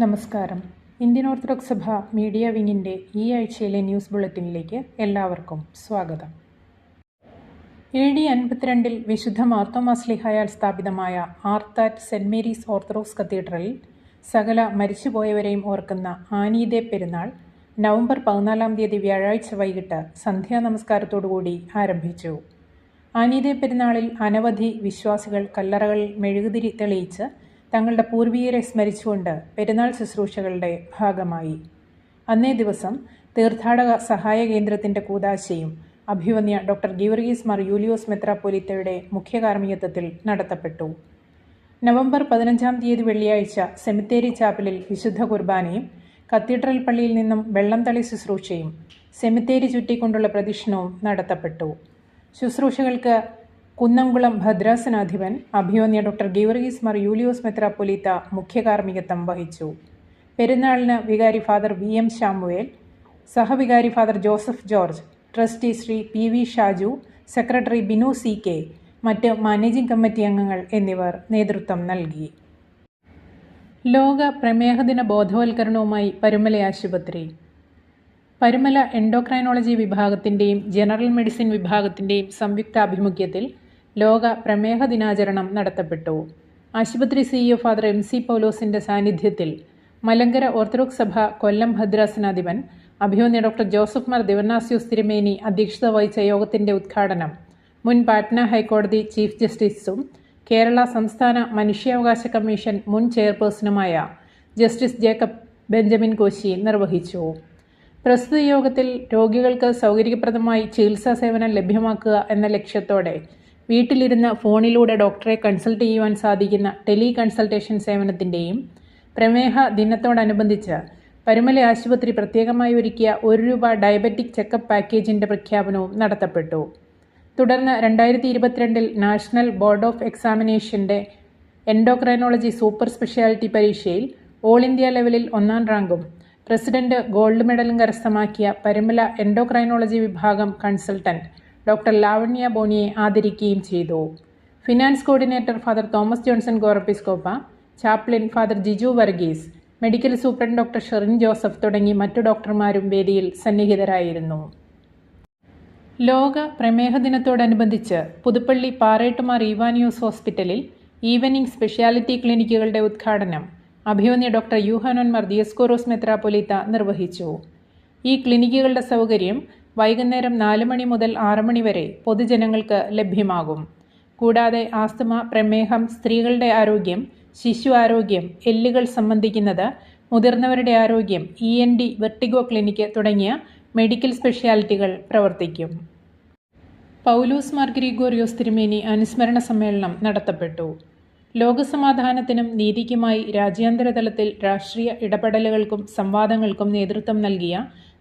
നമസ്കാരം. Indian Orthodox സഭ media വിങ്ങിൻ്റെ ഈ ആഴ്ചയിലെ ന്യൂസ് ബുള്ളറ്റിനിലേക്ക് എല്ലാവർക്കും സ്വാഗതം. AD 52 വിശുദ്ധ മാർത്തോമാ ശ്ലീഹായാൽ സ്ഥാപിതമായ ആർത്താറ്റ് സെൻറ് മേരീസ് ഓർത്തഡോക്സ് കത്തീഡ്രലിൽ സകല മരിച്ചുപോയവരെയും ഓർക്കുന്ന ആനീദേ പെരുന്നാൾ നവംബർ 14 വ്യാഴാഴ്ച വൈകിട്ട് സന്ധ്യാനമസ്കാരത്തോടുകൂടി ആരംഭിച്ചു. ആനീദേ പെരുന്നാളിൽ അനവധി വിശ്വാസികൾ കല്ലറകളിൽ മെഴുകുതിരി തെളിയിച്ച് തങ്ങളുടെ പൂർവീകരെ സ്മരിച്ചുകൊണ്ട് പെരുന്നാൾ ശുശ്രൂഷകളുടെ ഭാഗമായി. അന്നേ ദിവസം തീർത്ഥാടക സഹായ കേന്ദ്രത്തിൻ്റെ കൂദാശയും അഭിവന്യ ഡോക്ടർ ഗീവർഗീസ് മാർ യൂലിയോസ് മെത്രാപ്പൊലീത്തയുടെ മുഖ്യ കാർമ്മികത്വത്തിൽ നടത്തപ്പെട്ടു. നവംബർ 15 വെള്ളിയാഴ്ച സെമിത്തേരി ചാപ്പലിൽ വിശുദ്ധ കുർബാനയും കത്തീഡ്രൽ പള്ളിയിൽ നിന്നും വെള്ളം തളി ശുശ്രൂഷയും സെമിത്തേരി ചുറ്റിക്കൊണ്ടുള്ള പ്രദക്ഷിണവും നടത്തപ്പെട്ടു. ശുശ്രൂഷകൾക്ക് കുന്നംകുളം ഭദ്രാസനാധിപൻ അഭിവന്യ ഡോക്ടർ ഗീവർഗീസ് മാർ യൂലിയോസ് മെത്രാപ്പൊലീത്ത മുഖ്യ കാർമ്മികത്വം വഹിച്ചു. പെരുന്നാളിന് വികാരി ഫാദർ VM ശാമുവേൽ, സഹവികാരി father Joseph George, trustee Shri PV Shaju, secretary Binu CK, മറ്റ് മാനേജിംഗ് കമ്മിറ്റി അംഗങ്ങൾ എന്നിവർ നേതൃത്വം നൽകി. ലോക പ്രമേഹദിന ബോധവൽക്കരണവുമായി പരുമല ആശുപത്രി. പരുമല എൻഡോക്രൈനോളജി വിഭാഗത്തിൻ്റെയും ജനറൽ മെഡിസിൻ വിഭാഗത്തിൻ്റെയും സംയുക്താഭിമുഖ്യത്തിൽ ലോക പ്രമേഹ ദിനാചരണം നടത്തപ്പെട്ടു. ആശുപത്രി CEO ഫാദർ MC പൗലോസിൻ്റെ സാന്നിധ്യത്തിൽ മലങ്കര ഓർത്തഡോക്സ് സഭ കൊല്ലം ഭദ്രാസനാധിപൻ അഭിവന്യ ഡോക്ടർ ജോസഫ് മാർ ദിവനാസ്യോസ് തിരുമേനി അധ്യക്ഷത വഹിച്ച യോഗത്തിൻ്റെ ഉദ്ഘാടനം മുൻ പാറ്റ്ന ഹൈക്കോടതി ചീഫ് ജസ്റ്റിസും കേരള സംസ്ഥാന മനുഷ്യാവകാശ കമ്മീഷൻ മുൻ ചെയർപേഴ്സണുമായ ജസ്റ്റിസ് ജേക്കബ് ബെഞ്ചമിൻ കോശി നിർവഹിച്ചു. പ്രസ്തുത യോഗത്തിൽ രോഗികൾക്ക് സൗകര്യപ്രദമായി ചികിത്സാ സേവനം ലഭ്യമാക്കുക എന്ന ലക്ഷ്യത്തോടെ വീട്ടിലിരുന്ന് ഫോണിലൂടെ ഡോക്ടറെ കൺസൾട്ട് ചെയ്യുവാൻ സാധിക്കുന്ന ടെലി കൺസൾട്ടേഷൻ സേവനത്തിൻ്റെയും പ്രമേഹ ദിനത്തോടനുബന്ധിച്ച് പരുമല ആശുപത്രി പ്രത്യേകമായി ഒരുക്കിയ ₹1 ഡയബറ്റിക് ചെക്കപ്പ് പാക്കേജിൻ്റെ പ്രഖ്യാപനവും നടത്തപ്പെട്ടു. തുടർന്ന് 2022 നാഷണൽ ബോർഡ് ഓഫ് എക്സാമിനേഷൻ്റെ എൻഡോക്രൈനോളജി സൂപ്പർ സ്പെഷ്യാലിറ്റി പരീക്ഷയിൽ ഓൾ ഇന്ത്യ ലെവലിൽ 1ാം റാങ്കും പ്രസിഡന്റ് ഗോൾഡ് മെഡലും കരസ്ഥമാക്കിയ പരുമല എൻഡോക്രൈനോളജി വിഭാഗം കൺസൾട്ടന്റ് ഡോക്ടർ ലാവണ്യ ബോണിയെ ആദരിക്കുകയും ചെയ്തു. Finance coordinator father Thomas Johnson ഗോറപ്പിസ്കോപ്പ, chaplain father Jiju Varghese, medical superintendent doctor Sherin Joseph തുടങ്ങി മറ്റു ഡോക്ടർമാരും വേദിയിൽ സന്നിഹിതരായിരുന്നു. ലോക പ്രമേഹ ദിനത്തോടനുബന്ധിച്ച് പുതുപ്പള്ളി പാറേട്ടുമാർ ഈവാനിയോസ് ഹോസ്പിറ്റലിൽ ഈവനിംഗ് സ്പെഷ്യാലിറ്റി ക്ലിനിക്കുകളുടെ ഉദ്ഘാടനം അഭിവന്യ ഡോക്ടർ യൂഹാനോൻ മാർ ദിയസ്കോറോസ് മെത്രാപ്പൊലീത്ത നിർവഹിച്ചു. ഈ ക്ലിനിക്കുകളുടെ സൗകര്യം വൈകുന്നേരം 4 മണി മുതൽ 6 മണി വരെ പൊതുജനങ്ങൾക്ക് ലഭ്യമാകും. കൂടാതെ ആസ്തമ, പ്രമേഹം, സ്ത്രീകളുടെ ആരോഗ്യം, ശിശു ആരോഗ്യം, എല്ലുകൾ സംബന്ധിക്കുന്നത്, മുതിർന്നവരുടെ ആരോഗ്യം, ENT, വെർട്ടിഗോ ക്ലിനിക്ക് തുടങ്ങിയ മെഡിക്കൽ സ്പെഷ്യാലിറ്റികൾ പ്രവർത്തിക്കും. പൗലോസ് മാർ ഗ്രിഗോറിയോസ് തിരുമേനി അനുസ്മരണ സമ്മേളനം നടത്തപ്പെട്ടു. ലോകസമാധാനത്തിനും നീതിക്കുമായി രാജ്യാന്തര തലത്തിൽ രാഷ്ട്രീയ ഇടപെടലുകൾക്കും സംവാദങ്ങൾക്കും നേതൃത്വം നൽകിയ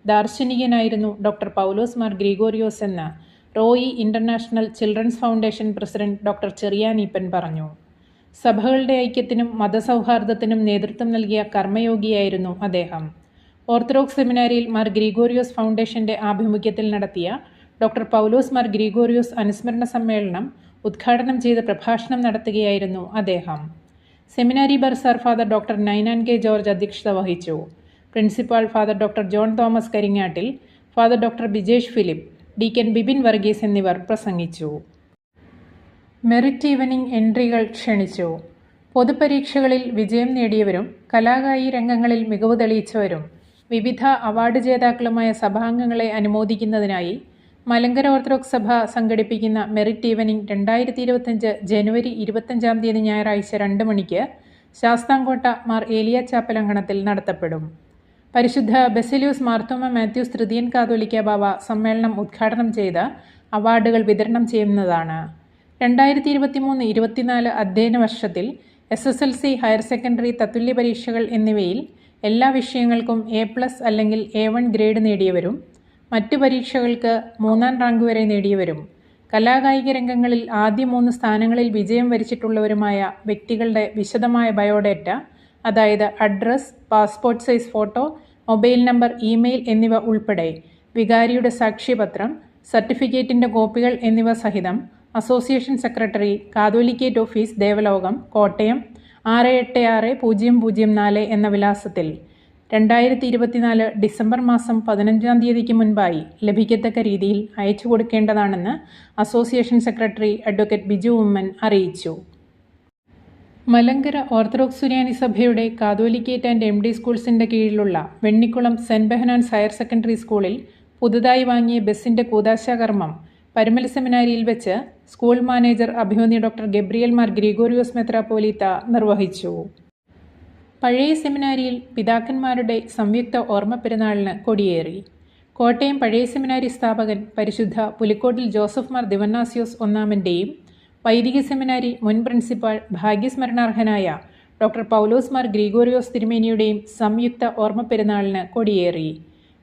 ദാർശനികനായിരുന്നു ഡോക്ടർ പൗലോസ് മാർ ഗ്രിഗോറിയോസ് എന്ന് Roy international children's foundation president doctor Cherian Eapen പറഞ്ഞു. സഭകളുടെ ഐക്യത്തിനും മതസൗഹാർദ്ദത്തിനും നേതൃത്വം നൽകിയ കർമ്മയോഗിയായിരുന്നു അദ്ദേഹം. ഓർത്തഡോക്സ് സെമിനാരിയിൽ മാർ ഗ്രിഗോറിയോസ് ഫൗണ്ടേഷന്റെ ആഭിമുഖ്യത്തിൽ നടത്തിയ ഡോക്ടർ പൗലോസ് മാർ ഗ്രിഗോറിയോസ് അനുസ്മരണ സമ്മേളനം ഉദ്ഘാടനം ചെയ്ത് പ്രഭാഷണം നടത്തുകയായിരുന്നു അദ്ദേഹം. സെമിനാരി bursar father doctor Ninan K George അധ്യക്ഷത വഹിച്ചു. Principal father doctor John Thomas കരിങ്ങാട്ടിൽ, father doctor Bijesh Philip, deacon Bibin Varghese എന്നിവർ പ്രസംഗിച്ചു. മെറിറ്റ് ഈവനിംഗ് എൻട്രികൾ ക്ഷണിച്ചു. പൊതുപരീക്ഷകളിൽ വിജയം നേടിയവരും കലാകായി രംഗങ്ങളിൽ മികവ് തെളിയിച്ചവരും വിവിധ അവാർഡ് ജേതാക്കളുമായ സഭാംഗങ്ങളെ അനുമോദിക്കുന്നതിനായി മലങ്കര ഓർത്തഡോക്സ് സഭ സംഘടിപ്പിക്കുന്ന മെറിറ്റ് ഈവനിംഗ് 2025 ജനുവരി 25 ഞായറാഴ്ച 2 മണിക്ക് ശാസ്താംകോട്ട മാർ ഏലിയ ചാപ്പൽ അങ്കണത്തിൽ നടത്തപ്പെടും. പരിശുദ്ധ ബെസിലിയോസ് മാർത്തോമ മാത്യൂസ് തൃതീയൻ കാതോലിക്ക ബാവ സമ്മേളനം ഉദ്ഘാടനം ചെയ്ത് അവാർഡുകൾ വിതരണം ചെയ്യുന്നതാണ്. 2023-24 അധ്യയന വർഷത്തിൽ SSLC, ഹയർ സെക്കൻഡറി, തത്തുല്യ പരീക്ഷകൾ എന്നിവയിൽ എല്ലാ വിഷയങ്ങൾക്കും A+ അല്ലെങ്കിൽ A1 ഗ്രേഡ് നേടിയവരും മറ്റു പരീക്ഷകൾക്ക് 3ാം റാങ്ക് വരെ നേടിയവരും കലാകായിക രംഗങ്ങളിൽ ആദ്യ 3 സ്ഥാനങ്ങളിൽ വിജയം വരിച്ചിട്ടുള്ളവരുമായ വ്യക്തികളുടെ വിശദമായ ബയോഡേറ്റ, അതായത് address, passport size photo, mobile number, email എന്നിവ ഉൾപ്പെടെ വികാരിയുടെ സാക്ഷ്യപത്രം, സർട്ടിഫിക്കറ്റിൻ്റെ കോപ്പികൾ എന്നിവ സഹിതം association secretary, Catholicate office, Devalokam, Kottayam 686004 എന്ന വിലാസത്തിൽ 2024 ഡിസംബർ മാസം 15-ാം തീയതിക്ക് മുൻപായി ലഭിക്കത്തക്ക രീതിയിൽ അയച്ചു കൊടുക്കേണ്ടതാണെന്ന് association secretary advocate Biju Ummen അറിയിച്ചു. മലങ്കര ഓർത്തഡോക്സ് സുറിയാനി സഭയുടെ കാതോലിക്കേറ്റ് ആൻഡ് MD സ്കൂൾസിൻ്റെ കീഴിലുള്ള Vennikulam saint Behnan's higher secondary സ്കൂളിൽ പുതുതായി വാങ്ങിയ ബസിൻ്റെ കൂദാശാകർമ്മം പരുമൽ സെമിനാരിയിൽ വെച്ച് സ്കൂൾ മാനേജർ അഭിമന്യ ഡോക്ടർ ഗബ്രിയേൽ മാർ ഗ്രിഗോറിയോസ് മെത്രാപ്പോലീത്ത നിർവഹിച്ചു. പഴയ സെമിനാരിയിൽ പിതാക്കന്മാരുടെ സംയുക്ത ഓർമ്മ പെരുന്നാളിന് കൊടിയേറി. കോട്ടയം പഴയ സെമിനാരി സ്ഥാപകൻ പരിശുദ്ധ പുലിക്കോട്ടിൽ ജോസഫ് മാർ ദിവന്നാസിയോസ് ഒന്നാമൻ്റെയും വൈദിക സെമിനാരി മുൻ പ്രിൻസിപ്പാൾ ഭാഗ്യസ്മരണാർഹനായ ഡോക്ടർ പൗലോസ് മാർ ഗ്രിഗോറിയോസ് തിരുമേനിയുടെയും സംയുക്ത ഓർമ്മ പെരുന്നാളിന് കൊടിയേറി.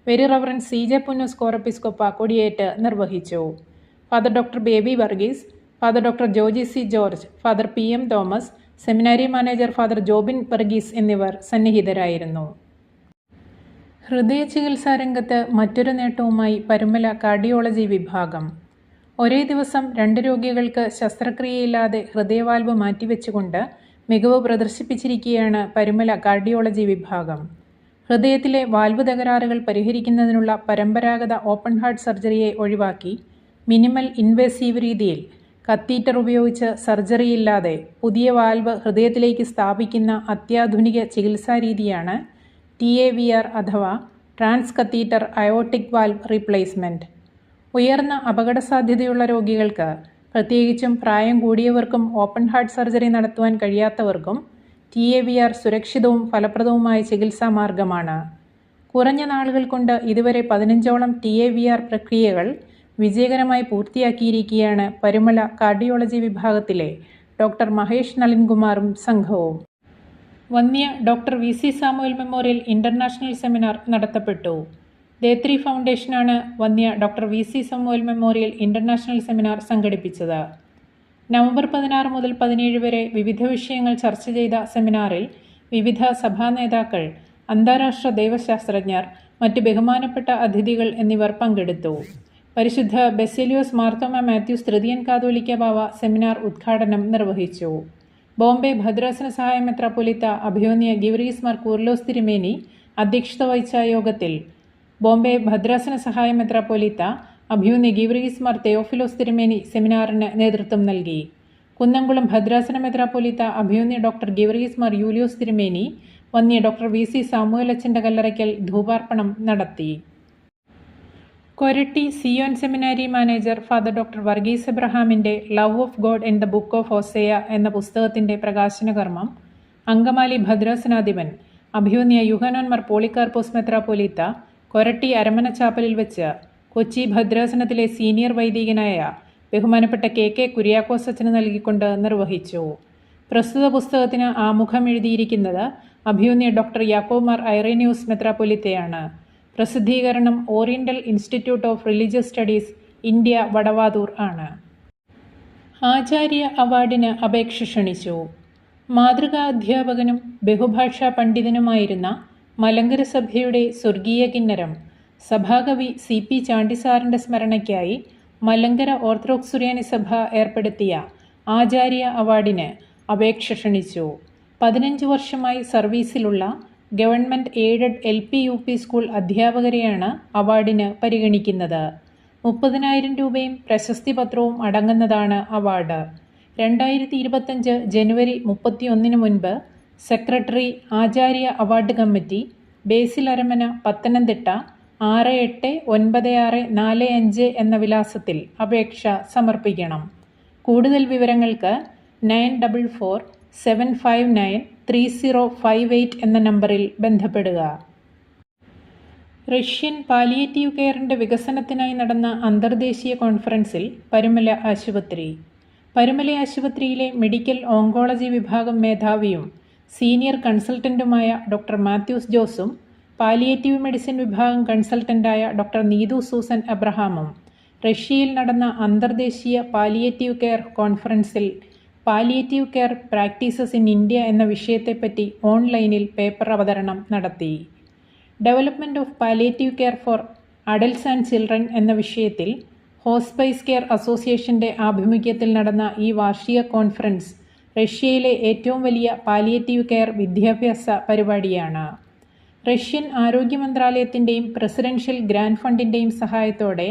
വെരി റവറൻഡ് CJ പുന്നൂസ് കോറെപ്പിസ്കോപ്പ കൊടിയേറ്റ് നിർവഹിച്ചു. Father doctor Baby Varghese, father doctor Joji C. George, father PM Thomas, സെമിനാരി മാനേജർ ഫാദർ ജോബിൻ വർഗീസ് എന്നിവർ സന്നിഹിതരായിരുന്നു. ഹൃദയ ചികിത്സാ രംഗത്ത് മറ്റൊരു നേട്ടവുമായി പരുമല കാർഡിയോളജി വിഭാഗം. ഒരേ ദിവസം 2 രോഗികൾക്ക് ശസ്ത്രക്രിയയില്ലാതെ ഹൃദയവാൽവ് മാറ്റിവെച്ചുകൊണ്ട് മികവ് പ്രദർശിപ്പിച്ചിരിക്കുകയാണ് പരുമല കാർഡിയോളജി വിഭാഗം. ഹൃദയത്തിലെ വാൽവ് തകരാറുകൾ പരിഹരിക്കുന്നതിനുള്ള പരമ്പരാഗത ഓപ്പൺ ഹാർട്ട് സർജറിയെ ഒഴിവാക്കി മിനിമൽ ഇൻവേസീവ് രീതിയിൽ കത്തീറ്റർ ഉപയോഗിച്ച് സർജറിയില്ലാതെ പുതിയ വാൽവ് ഹൃദയത്തിലേക്ക് സ്ഥാപിക്കുന്ന അത്യാധുനിക ചികിത്സാ രീതിയാണ് TAVR അഥവാ transcatheter aortic valve replacement. ഉയർന്ന അപകടസാധ്യതയുള്ള രോഗികൾക്ക്, പ്രത്യേകിച്ചും പ്രായം കൂടിയവർക്കും ഓപ്പൺ ഹാർട്ട് സർജറി നടത്തുവാൻ കഴിയാത്തവർക്കും TAVR സുരക്ഷിതവും ഫലപ്രദവുമായ ചികിത്സാ മാർഗമാണ്. കുറഞ്ഞ നാളുകൾ കൊണ്ട് ഇതുവരെ 15ഓളം TAVR പ്രക്രിയകൾ വിജയകരമായി പൂർത്തിയാക്കിയിരിക്കുകയാണ് പരുമല കാർഡിയോളജി വിഭാഗത്തിലെ ഡോക്ടർ മഹേഷ് നളിൻകുമാറും സംഘവും. വന്യ doctor VC Samuel memorial international seminar നടത്തപ്പെട്ടു. ദേത്രി ഫൗണ്ടേഷനാണ് വന്യ doctor VC Samuel memorial international seminar സംഘടിപ്പിച്ചത്. നവംബർ 16 മുതൽ 17 വരെ വിവിധ വിഷയങ്ങൾ ചർച്ച ചെയ്ത സെമിനാറിൽ വിവിധ സഭാ നേതാക്കൾ, അന്താരാഷ്ട്ര ദൈവശാസ്ത്രജ്ഞർ, മറ്റ് ബഹുമാനപ്പെട്ട അതിഥികൾ എന്നിവർ പങ്കെടുത്തു. പരിശുദ്ധ ബെസേലിയോസ് മാർത്തോമ മാത്യൂസ് തൃതീയൻ കാതോലിക്ക ബാവ സെമിനാർ ഉദ്ഘാടനം നിർവഹിച്ചു. ബോംബെ ഭദ്രാസന സഹായ മെത്രാപ്പൊലീത്ത അഭിമന്യ ഗീവറീസ് മാർ കൂർലോസ് തിരുമേനി അധ്യക്ഷത വഹിച്ച യോഗത്തിൽ ബോംബെ ഭദ്രാസന സഹായ മെത്രാപ്പൊലീത്ത അഭിമന്യ ഗീവറീസ് മാർ തെയോഫിലോസ് തിരുമേനി സെമിനാറിന് നേതൃത്വം നൽകി. കുന്നംകുളം ഭദ്രാസന മെത്രാപ്പൊലീത്ത അഭിമന്യ ഡോക്ടർ ഗീവറീസ് മാർ യൂലിയോസ് തിരുമേനി വന്യ ഡോക്ടർ VC സാമുവൽ അച്ഛൻ്റെ കല്ലറയ്ക്കൽ ധൂപാർപ്പണം നടത്തി. കൊരട്ടി സിയോൻ സെമിനാരി മാനേജർ ഫാദർ ഡോക്ടർ വർഗീസ് എബ്രഹാമിൻ്റെ love of God in the book of Hosea എന്ന പുസ്തകത്തിൻ്റെ പ്രകാശന കർമ്മം അങ്കമാലി ഭദ്രാസനാധിപൻ അഭിമന്യ യുഹാനോൻ മാർ പോളികാർപ്പോസ് മെത്രാപ്പൊലീത്ത കൊരട്ടി അരമന ചാപ്പലിൽ വെച്ച് കൊച്ചി ഭദ്രാസനത്തിലെ സീനിയർ വൈദികനായ ബഹുമാനപ്പെട്ട KK കുര്യാക്കോസ് അച്ഛന് നൽകിക്കൊണ്ട് നിർവഹിച്ചു. പ്രസ്തുത പുസ്തകത്തിന് ആമുഖം എഴുതിയിരിക്കുന്നത് അഭിമന്യ ഡോക്ടർ യാക്കോബ് മാർ ഐറേനിയൂസ് മെത്രാപ്പൊലീത്തയാണ്. പ്രസിദ്ധീകരണം oriental institute of religious studies, India, Vadavathoor ആണ്. ആചാര്യ അവാർഡിന് അപേക്ഷ ക്ഷണിച്ചു. മാതൃകാ അധ്യാപകനും ബഹുഭാഷാ പണ്ഡിതനുമായിരുന്ന മലങ്കര സഭയുടെ സ്വർഗീയ കിന്നരം സഭാകവി CP ചാണ്ടിസാറിൻ്റെ സ്മരണയ്ക്കായി മലങ്കര ഓർത്തഡോക്സ് സുറിയാനി സഭ ഏർപ്പെടുത്തിയ ആചാര്യ അവാർഡിന് അപേക്ഷ ക്ഷണിച്ചു. 15 വർഷമായി സർവീസിലുള്ള ഗവൺമെൻറ് എയ്ഡഡ് LP-UP സ്കൂൾ അധ്യാപകരെയാണ് അവാർഡിന് പരിഗണിക്കുന്നത്. 30,000 രൂപയും പ്രശസ്തി പത്രവും അടങ്ങുന്നതാണ് അവാർഡ്. 2025 ജനുവരി 31 മുൻപ് സെക്രട്ടറി, ആചാര്യ അവാർഡ് കമ്മിറ്റി, ബേസിൽ അരമന, പത്തനംതിട്ട 689645 എന്ന വിലാസത്തിൽ അപേക്ഷ സമർപ്പിക്കണം. കൂടുതൽ വിവരങ്ങൾക്ക് 9447593058 എന്ന നമ്പറിൽ ബന്ധപ്പെടുക. റഷ്യൻ പാലിയേറ്റീവ് കെയറിൻ്റെ വികസനത്തിനായി നടന്ന അന്തർദേശീയ കോൺഫറൻസിൽ പരുമല ആശുപത്രി. പരുമല ആശുപത്രിയിലെ മെഡിക്കൽ ഓങ്കോളജി വിഭാഗം മേധാവിയും സീനിയർ കൺസൾട്ടൻറ്റുമായ ഡോക്ടർ മാത്യൂസ് ജോസും പാലിയേറ്റീവ് മെഡിസിൻ വിഭാഗം കൺസൾട്ടൻ്റായ ഡോക്ടർ നീതു സൂസൻ അബ്രഹാമും റഷ്യയിൽ നടന്ന അന്തർദേശീയ പാലിയേറ്റീവ് കെയർ കോൺഫറൻസിൽ palliative care practices in India എന്ന വിഷയത്തെപ്പറ്റി ഓൺലൈനിൽ പേപ്പർ അവതരണം നടത്തി. Development of palliative care for adults and children എന്ന വിഷയത്തിൽ ഹോസ്പൈസ് കെയർ അസോസിയേഷൻ്റെ ആഭിമുഖ്യത്തിൽ നടന്ന ഈ വാർഷിക കോൺഫറൻസ് റഷ്യയിലെ ഏറ്റവും വലിയ പാലിയേറ്റീവ് കെയർ വിദ്യാഭ്യാസ പരിപാടിയാണ്. റഷ്യൻ ആരോഗ്യ മന്ത്രാലയത്തിൻ്റെയും പ്രസിഡൻഷ്യൽ ഗ്രാൻഡ് ഫണ്ടിൻ്റെയും സഹായത്തോടെ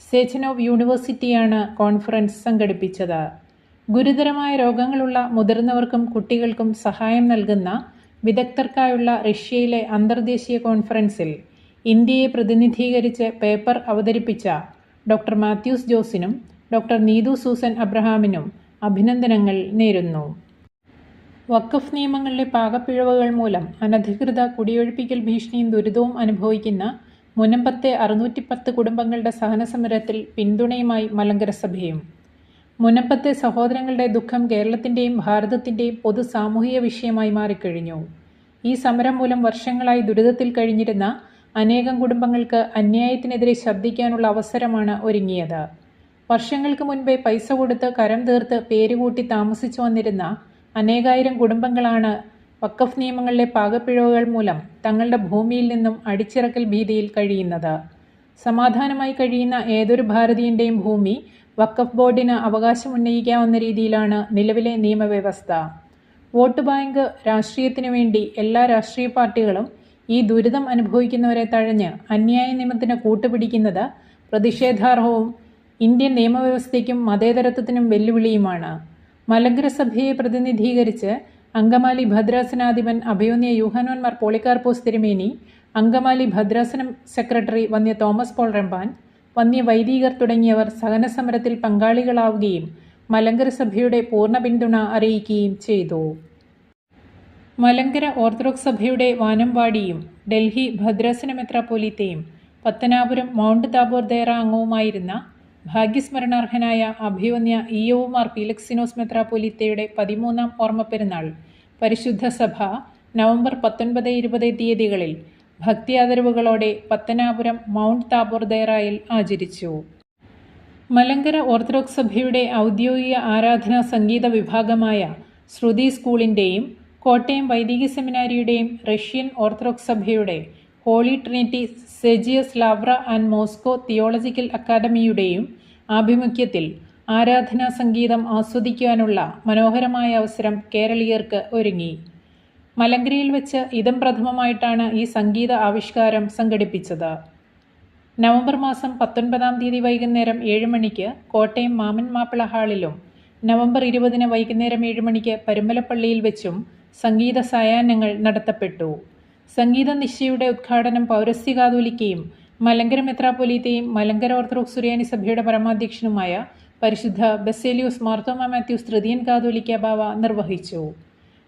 സെച്ചനോവ് യൂണിവേഴ്സിറ്റിയാണ് കോൺഫറൻസ് സംഘടിപ്പിച്ചത്. ഗുരുതരമായ രോഗങ്ങളുള്ള മുതിർന്നവർക്കും കുട്ടികൾക്കും സഹായം നൽകുന്ന വിദഗ്ധർക്കായുള്ള റഷ്യയിലെ അന്തർദേശീയ കോൺഫറൻസിൽ ഇന്ത്യയെ പ്രതിനിധീകരിച്ച് പേപ്പർ അവതരിപ്പിച്ച ഡോക്ടർ മാത്യൂസ് ജോസിനും ഡോക്ടർ നീതു സൂസൻ അബ്രഹാമിനും അഭിനന്ദനങ്ങൾ നേരുന്നു. വഖഫ് നിയമങ്ങളിലെ പാകപ്പിഴവുകൾ മൂലം അനധികൃത കുടിയൊഴിപ്പിക്കൽ ഭീഷണിയും ദുരിതവും അനുഭവിക്കുന്ന മുനമ്പത്തെ 610 കുടുംബങ്ങളുടെ സഹനസമരത്തിൽ പിന്തുണയുമായി മലങ്കര സഭയും. മുനമ്പത്തെ സഹോദരങ്ങളുടെ ദുഃഖം കേരളത്തിൻ്റെയും ഭാരതത്തിൻ്റെയും പൊതു സാമൂഹിക വിഷയമായി മാറിക്കഴിഞ്ഞു. ഈ സമരം മൂലം വർഷങ്ങളായി ദുരിതത്തിൽ കഴിഞ്ഞിരുന്ന അനേകം കുടുംബങ്ങൾക്ക് അന്യായത്തിനെതിരെ ശബ്ദിക്കാനുള്ള അവസരമാണ് ഒരുങ്ങിയത്. വർഷങ്ങൾക്ക് മുൻപേ പൈസ കൊടുത്ത് കരം തീർത്ത് പേരുകൂട്ടി താമസിച്ചു വന്നിരുന്ന അനേകായിരം കുടുംബങ്ങളാണ് വഖഫ് നിയമങ്ങളിലെ പാകപ്പിഴവുകൾ മൂലം തങ്ങളുടെ ഭൂമിയിൽ നിന്നും അടിച്ചിറക്കൽ ഭീതിയിൽ കഴിയുന്നത്. സമാധാനമായി കഴിയുന്ന ഏതൊരു ഭാരതീയൻ്റെയും ഭൂമി വഖഫ് ബോർഡിന് അവകാശമുന്നയിക്കാവുന്ന രീതിയിലാണ് നിലവിലെ നിയമവ്യവസ്ഥ. വോട്ട് ബാങ്ക് രാഷ്ട്രീയത്തിനു വേണ്ടി എല്ലാ രാഷ്ട്രീയ പാർട്ടികളും ഈ ദുരിതം അനുഭവിക്കുന്നവരെ തഴഞ്ഞ് അന്യായ നിയമത്തിന് കൂട്ടുപിടിക്കുന്നത് പ്രതിഷേധാർഹവും ഇന്ത്യൻ നിയമവ്യവസ്ഥയ്ക്കും മതേതരത്വത്തിനും വെല്ലുവിളിയുമാണ്. മലങ്കര സഭയെ പ്രതിനിധീകരിച്ച് അങ്കമാലി ഭദ്രാസനാധിപൻ അഭിവന്യ യൂഹാനോൻ മാർ പോളികാർപ്പോസ് തിരുമേനി, അങ്കമാലി ഭദ്രാസനം സെക്രട്ടറി വന്യ തോമസ് പോൾ റമ്പാൻ, വന്യ വൈദികർ തുടങ്ങിയവർ സഹനസമരത്തിൽ പങ്കാളികളാവുകയും മലങ്കര സഭയുടെ പൂർണ്ണ പിന്തുണ അറിയിക്കുകയും ചെയ്തു. മലങ്കര ഓർത്തഡോക്സ് സഭയുടെ വാനമ്പാടിയും ഡൽഹി ഭദ്രാസന മെത്രാപ്പോലീത്തയും പത്തനാപുരം മൗണ്ട് താബോർ ദേറ അംഗവുമായിരുന്ന ഭാഗ്യസ്മരണാർഹനായ അഭിവന്യ ഇയോവ് മാർ പീലക്സിനോസ് മെത്രാപ്പോലീത്തയുടെ 13ാം ഓർമ്മപ്പെരുന്നാൾ പരിശുദ്ധ സഭ നവംബർ 19-20 തീയതികളിൽ ഭക്തിയാദരവുകളോടെ പത്തനാപുരം മൗണ്ട് താബോർ ദേറായിൽ ആചരിച്ചു. മലങ്കര ഓർത്തഡോക്സ് സഭയുടെ ഔദ്യോഗിക ആരാധനാ സംഗീത വിഭാഗമായ ശ്രുതി സ്കൂളിൻ്റെയും കോട്ടയം വൈദിക സെമിനാരിയുടെയും റഷ്യൻ ഓർത്തഡോക്സ് സഭയുടെ ഹോളി ട്രിനിറ്റി സെജിയസ് ലാവ്ര ആൻഡ് മോസ്കോ തിയോളജിക്കൽ അക്കാദമിയുടെയും ആഭിമുഖ്യത്തിൽ ആരാധനാ സംഗീതം ആസ്വദിക്കുവാനുള്ള മനോഹരമായ അവസരം കേരളീയർക്ക് ഒരുങ്ങി. മലങ്കരയിൽ വെച്ച് ഇദം പ്രഥമമായിട്ടാണ് ഈ സംഗീത ആവിഷ്കാരം സംഘടിപ്പിച്ചത്. നവംബർ മാസം 19-ാം തീയതി വൈകുന്നേരം 7 മണിക്ക് കോട്ടയം മാമൻ മാപ്പിള ഹാളിലും നവംബർ 20-ന് വൈകുന്നേരം 7 മണിക്ക് പരുമലപ്പള്ളിയിൽ വെച്ചും സംഗീത സായാഹ്നങ്ങൾ നടത്തപ്പെട്ടു. സംഗീത നിശ്ചയുടെ ഉദ്ഘാടനം പൗരസ്ത്യ കാതോലിക്കയും മലങ്കര മെത്രാപ്പൊലീത്തയും മലങ്കര ഓർത്തഡോക്സ് സുറിയാനി സഭയുടെ പരമാധ്യക്ഷനുമായ പരിശുദ്ധ ബസേലിയോസ് മാർത്തോമ മാത്യൂസ് തൃതീയൻ കാതോലിക്ക ബാവ നിർവഹിച്ചു.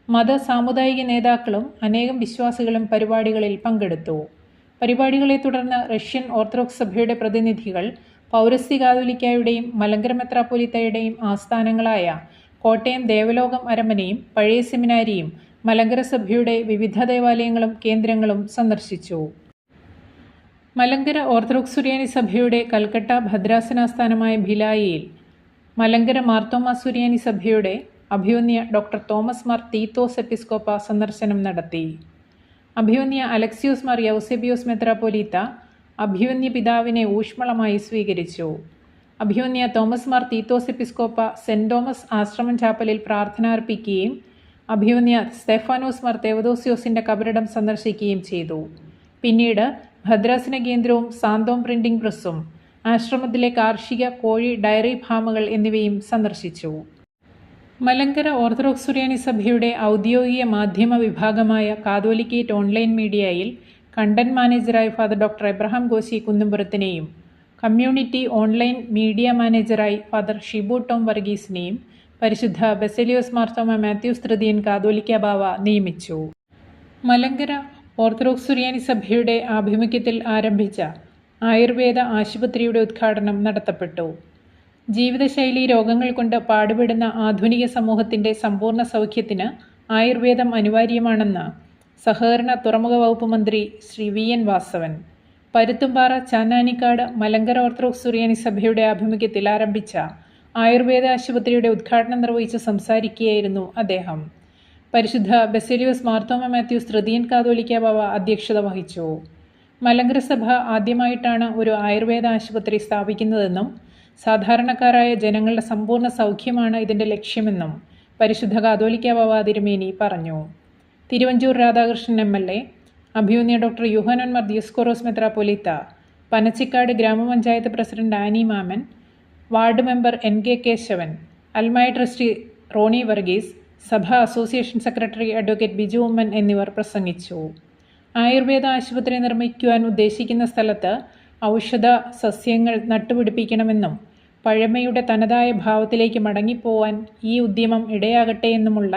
മത സാമുദായിക നേതാക്കളും അനേകം വിശ്വാസികളും പരിപാടികളിൽ പങ്കെടുത്തു. പരിപാടികളെ തുടർന്ന് റഷ്യൻ ഓർത്തഡോക്സ് സഭയുടെ പ്രതിനിധികൾ പൗരസ്ത്യ കാതോലിക്കായുടെയും മലങ്കര മെത്രാപ്പൊലീത്തയുടെയും ആസ്ഥാനങ്ങളായ കോട്ടയം ദേവലോകം അരമനയും പഴയ സെമിനാരിയും മലങ്കര സഭയുടെ വിവിധ ദേവാലയങ്ങളും കേന്ദ്രങ്ങളും സന്ദർശിച്ചു. മലങ്കര ഓർത്തഡോക്സ് സുറിയാനി സഭയുടെ കൽക്കട്ട ഭദ്രാസനാസ്ഥാനമായ ഭിലായിയിൽ മലങ്കര മാർത്തോമ സുറിയാനി സഭയുടെ അഭിവന്യ ഡോക്ടർ തോമസ് മാർ തീത്തോസ് എപ്പിസ്കോപ്പ സന്ദർശനം നടത്തി. അഭിവന്യ അലക്സിയോസ് മാർ യൗസേബിയോസ് മെത്രാപ്പൊലീത്ത അഭിവന്യ പിതാവിനെ ഊഷ്മളമായി സ്വീകരിച്ചു. അഭിവന്യ തോമസ് മാർ തീത്തോസ് എപ്പിസ്കോപ്പ സെൻറ് തോമസ് ആശ്രമം ചാപ്പലിൽ പ്രാർത്ഥന അർപ്പിക്കുകയും അഭിവന്യ സ്തെഫാനോസ് മാർ തേവദോസിയോസിൻ്റെ കബറിടം സന്ദർശിക്കുകയും ചെയ്തു. പിന്നീട് ഭദ്രാസന കേന്ദ്രവും സാന്തോം പ്രിന്റിംഗ് പ്രസ്സും ആശ്രമത്തിലെ കാർഷിക, കോഴി, ഡയറി ഫാമുകൾ എന്നിവയും സന്ദർശിച്ചു. മലങ്കര ഓർത്തഡോക്സ് സുറിയാനി സഭയുടെ ഔദ്യോഗിക മാധ്യമ വിഭാഗമായ കാതോലിക്കേറ്റ് ഓൺലൈൻ മീഡിയയിൽ കണ്ടന്റ് മാനേജറായ ഫാദർ ഡോക്ടർ എബ്രഹാം ഗോശി കുന്നുംപുറത്തിനെയും കമ്മ്യൂണിറ്റി ഓൺലൈൻ മീഡിയ മാനേജറായി ഫാദർ ഷിബു ടോം വർഗീസിനെയും പരിശുദ്ധ ബസേലിയോസ് മാർത്തോമ മാത്യൂസ് തൃതീയൻ കാതോലിക്ക ബാവ നിയമിച്ചു. മലങ്കര ഓർത്തഡോക്സ് സുറിയാനി സഭയുടെ ആഭിമുഖ്യത്തിൽ ആരംഭിച്ച ആയുർവേദ ആശുപത്രിയുടെ ഉദ്ഘാടനം നടത്തപ്പെട്ടു. ജീവിതശൈലി രോഗങ്ങൾ കൊണ്ട് പാടുപെടുന്ന ആധുനിക സമൂഹത്തിൻ്റെ സമ്പൂർണ്ണ സൗഖ്യത്തിന് ആയുർവേദം അനിവാര്യമാണെന്ന് സഹകരണ തുറമുഖ വകുപ്പ് മന്ത്രി ശ്രീ VN വാസവൻ പരുത്തുംപാറ ചാന്നാനിക്കാട് മലങ്കര ഓർത്തഡോക്സ് സുറിയാനി സഭയുടെ ആഭിമുഖ്യത്തിൽ ആരംഭിച്ച ആയുർവേദ ആശുപത്രിയുടെ ഉദ്ഘാടനം നിർവഹിച്ച് സംസാരിക്കുകയായിരുന്നു അദ്ദേഹം. പരിശുദ്ധ ബസേലിയോസ് മാർത്തോമ മാത്യൂസ് തൃതീയൻ കാതോലിക്ക ബാവ അധ്യക്ഷത വഹിച്ചു. മലങ്കര സഭ ആദ്യമായിട്ടാണ് ഒരു ആയുർവേദ ആശുപത്രി സ്ഥാപിക്കുന്നതെന്നും സാധാരണക്കാരായ ജനങ്ങളുടെ സമ്പൂർണ്ണ സൗഖ്യമാണ് ഇതിൻ്റെ ലക്ഷ്യമെന്നും പരിശുദ്ധ കാതോലിക്ക ബാവ തിരുമേനി പറഞ്ഞു. തിരുവഞ്ചൂർ രാധാകൃഷ്ണൻ MLA, അഭിവന്യ ഡോക്ടർ യൂഹാനോൻ മാർ ദിയോസ്കോറോസ് മെത്രാപ്പൊലീത്ത, പനച്ചിക്കാട് ഗ്രാമപഞ്ചായത്ത് പ്രസിഡന്റ് ആനി മാമൻ, വാർഡ് മെമ്പർ NK കേശവൻ, അൽമായ ട്രസ്റ്റി റോണി വർഗീസ്, സഭാ association secretary advocate Biju Oommen എന്നിവർ പ്രസംഗിച്ചു. ആയുർവേദ ആശുപത്രി നിർമ്മിക്കുവാൻ ഉദ്ദേശിക്കുന്ന സ്ഥലത്ത് ഔഷധ സസ്യങ്ങൾ നട്ടുപിടിപ്പിക്കണമെന്നും പഴമയുടെ തനതായ ഭാവത്തിലേക്ക് മടങ്ങിപ്പോവാൻ ഈ ഉദ്യമം ഇടയാകട്ടെ എന്നുമുള്ള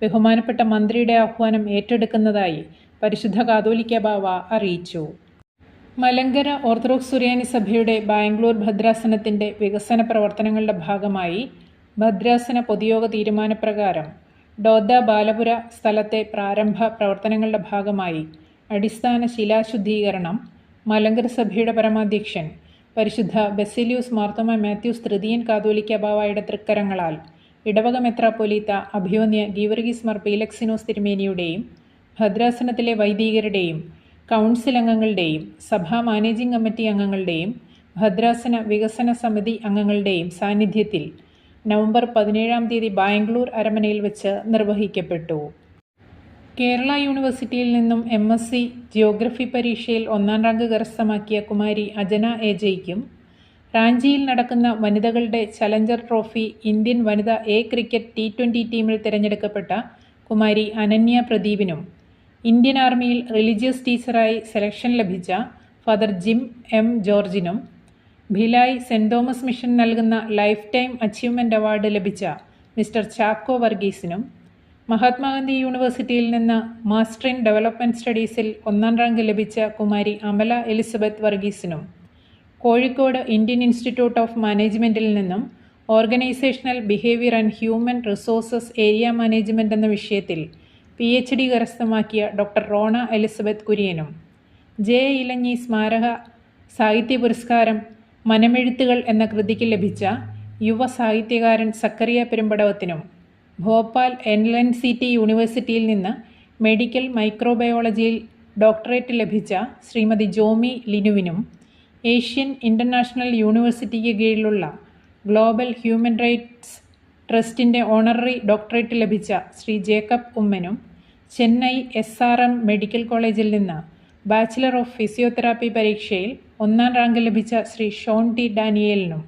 ബഹുമാനപ്പെട്ട മന്ത്രിയുടെ ആഹ്വാനം ഏറ്റെടുക്കുന്നതായി പരിശുദ്ധ കാതോലിക്ക ബാവ അറിയിച്ചു. മലങ്കര ഓർത്തഡോക്സ് സുറിയാനി സഭയുടെ ബാംഗ്ലൂർ ഭദ്രാസനത്തിൻ്റെ വികസന പ്രവർത്തനങ്ങളുടെ ഭാഗമായി ഭദ്രാസന പൊതുയോഗ തീരുമാനപ്രകാരം ഡോദ ബാലപുര സ്ഥലത്തെ പ്രാരംഭ പ്രവർത്തനങ്ങളുടെ ഭാഗമായി അടിസ്ഥാന ശിലാശുദ്ധീകരണം മലങ്കര സഭയുടെ പരമാധ്യക്ഷൻ പരിശുദ്ധ ബെസിലിയൂസ് മാർത്തോമ മാത്യൂസ് തൃതീയൻ കാതോലിക്ക ബാവായുടെ തൃക്കരങ്ങളാൽ ഇടവക മെത്രാപ്പൊലീത്ത അഭിവന്യ ഗീവർഗീസ് മാർ പീലക്സിനോസ് തിരുമേനിയുടെയും ഭദ്രാസനത്തിലെ വൈദികരുടെയും കൗൺസിൽ അംഗങ്ങളുടെയും സഭാ മാനേജിംഗ് കമ്മിറ്റി അംഗങ്ങളുടെയും ഭദ്രാസന വികസന സമിതി അംഗങ്ങളുടെയും സാന്നിധ്യത്തിൽ നവംബർ 17 ബാംഗ്ലൂർ അരമനയിൽ വെച്ച് നിർവഹിക്കപ്പെട്ടു. കേരള യൂണിവേഴ്സിറ്റിയിൽ നിന്നും MSc ജിയോഗ്രഫി പരീക്ഷയിൽ 1ാം റാങ്ക് കരസ്ഥമാക്കിയ കുമാരി അജന AJയ്ക്കും റാഞ്ചിയിൽ നടക്കുന്ന വനിതകളുടെ ചലഞ്ചർ ട്രോഫി ഇന്ത്യൻ വനിതാ ക്രിക്കറ്റ് T20 ടീമിൽ തിരഞ്ഞെടുക്കപ്പെട്ട കുമാരി അനന്യ പ്രദീപിനും ഇന്ത്യൻ ആർമിയിൽ റിലീജിയസ് ടീച്ചറായി സെലക്ഷൻ ലഭിച്ച ഫാദർ ജിം M ജോർജിനും ഭിലായ് സെൻറ് തോമസ് മിഷൻ നൽകുന്ന ലൈഫ് ടൈം അച്ചീവ്മെൻ്റ് അവാർഡ് ലഭിച്ച മിസ്റ്റർ ചാക്കോ വർഗീസിനും മഹാത്മാഗാന്ധി യൂണിവേഴ്സിറ്റിയിൽ നിന്ന് മാസ്റ്റർ ഇൻ ഡെവലപ്മെൻറ്റ് സ്റ്റഡീസിൽ 1ാം റാങ്ക് ലഭിച്ച കുമാരി അമല എലിസബത്ത് വർഗീസിനും കോഴിക്കോട് ഇന്ത്യൻ ഇൻസ്റ്റിറ്റ്യൂട്ട് ഓഫ് മാനേജ്മെൻറ്റിൽ നിന്നും organisational behaviour and human resources area management എന്ന വിഷയത്തിൽ PhD കരസ്ഥമാക്കിയ ഡോക്ടർ റോണ എലിസബത്ത് കുര്യനും J. ഇലഞ്ഞി സ്മാരക സാഹിത്യ പുരസ്കാരം മനമെഴുത്തുകൾ എന്ന കൃതിക്ക് ലഭിച്ച യുവ സാഹിത്യകാരൻ സക്കറിയ പെരുമ്പടവത്തിനും ഭോപ്പാൽ NLNCT യൂണിവേഴ്സിറ്റിയിൽ നിന്ന് മെഡിക്കൽ മൈക്രോബയോളജിയിൽ ഡോക്ടറേറ്റ് ലഭിച്ച ശ്രീമതി ജോമി ലിനുവിനും ഏഷ്യൻ ഇൻ്റർനാഷണൽ യൂണിവേഴ്സിറ്റിക്ക് കീഴിലുള്ള ഗ്ലോബൽ ഹ്യൂമൻ റൈറ്റ്സ് ട്രസ്റ്റിൻ്റെ ഓണററി ഡോക്ടറേറ്റ് ലഭിച്ച ശ്രീ ജേക്കബ് ഉമ്മനും ചെന്നൈ SRM മെഡിക്കൽ കോളേജിൽ നിന്ന് ബാച്ചിലർ ഓഫ് ഫിസിയോതെറാപ്പി പരീക്ഷയിൽ 1ാം റാങ്ക് ലഭിച്ച ശ്രീ ഷോൺ T. ഡാനിയേലിനും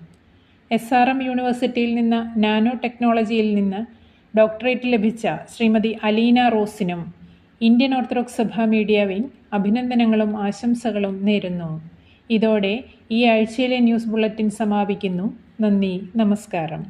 SRM യൂണിവേഴ്സിറ്റിയിൽ നിന്ന് നാനോ ടെക്നോളജിയിൽ നിന്ന് ഡോക്ടറേറ്റ് ലഭിച്ച ശ്രീമതി അലീന റോസിനും ഇന്ത്യൻ ഓർത്തഡോക്സ് സഭ മീഡിയ വിംഗ് അഭിനന്ദനങ്ങളും ആശംസകളും നേരുന്നു. ഇതോടെ ഈ ആഴ്ചയിലെ ന്യൂസ് ബുള്ളറ്റിൻ സമാപിക്കുന്നു. നന്ദി, നമസ്കാരം.